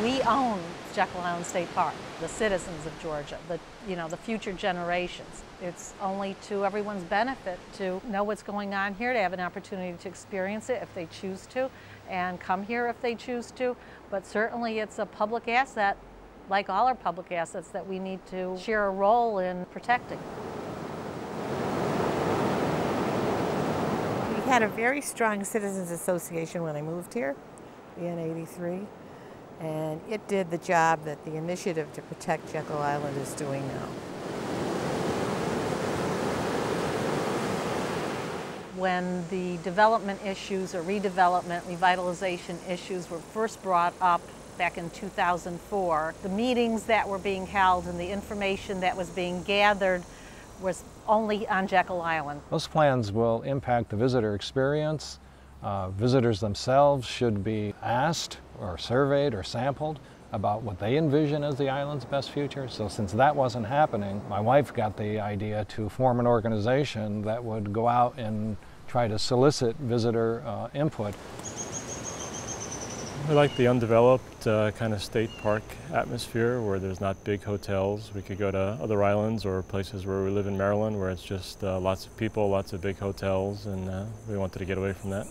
We own Jekyll Island State Park, the citizens of Georgia, the future generations. It's only to everyone's benefit to know what's going on here, to have an opportunity to experience it if they choose to, and come here if they choose to. But certainly it's a public asset, like all our public assets, that we need to share a role in protecting. We had a very strong citizens association when I moved here in '83. And it did the job that the initiative to protect Jekyll Island is doing now. When the development issues or redevelopment, revitalization issues were first brought up back in 2004, the meetings that were being held and the information that was being gathered was only on Jekyll Island. Those plans will impact the visitor experience. Visitors themselves should be asked or surveyed or sampled about what they envision as the island's best future. So since that wasn't happening, my wife got the idea to form an organization that would go out and try to solicit visitor input. I like the undeveloped kind of state park atmosphere where there's not big hotels. We could go to other islands or places where we live in Maryland where it's just lots of people, lots of big hotels, and we wanted to get away from that.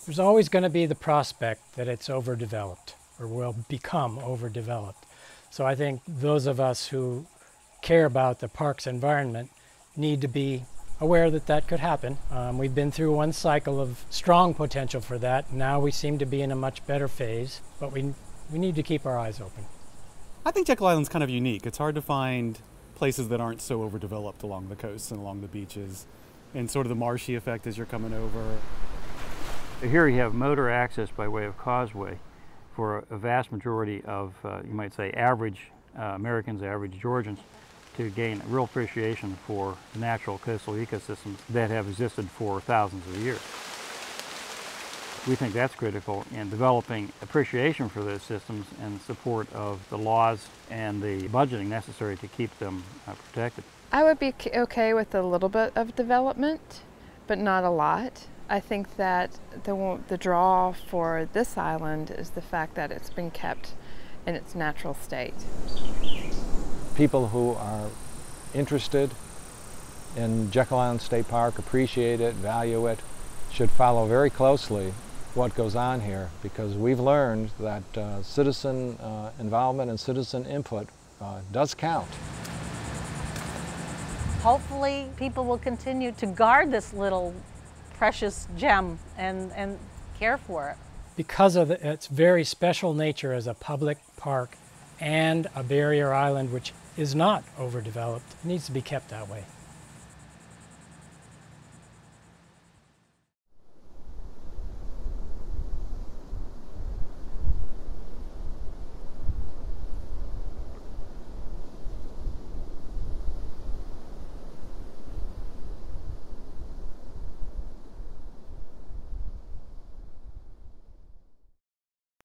There's always going to be the prospect that it's overdeveloped or will become overdeveloped. So I think those of us who care about the park's environment need to be aware that that could happen. We've been through one cycle of strong potential for that. Now we seem to be in a much better phase, but we need to keep our eyes open. I think Jekyll Island's kind of unique. It's hard to find places that aren't so overdeveloped along the coast and along the beaches, and sort of the marshy effect as you're coming over. Here you have motor access by way of causeway for a vast majority of, you might say, average Americans, average Georgians, to gain a real appreciation for the natural coastal ecosystems that have existed for thousands of years. We think that's critical in developing appreciation for those systems and support of the laws and the budgeting necessary to keep them protected. I would be okay with a little bit of development, but not a lot. I think that the draw for this island is the fact that it's been kept in its natural state. People who are interested in Jekyll Island State Park, appreciate it, value it, should follow very closely what goes on here, because we've learned that citizen involvement and citizen input does count. Hopefully people will continue to guard this little precious gem and care for it. Because of its very special nature as a public park and a barrier island which is not overdeveloped, it needs to be kept that way.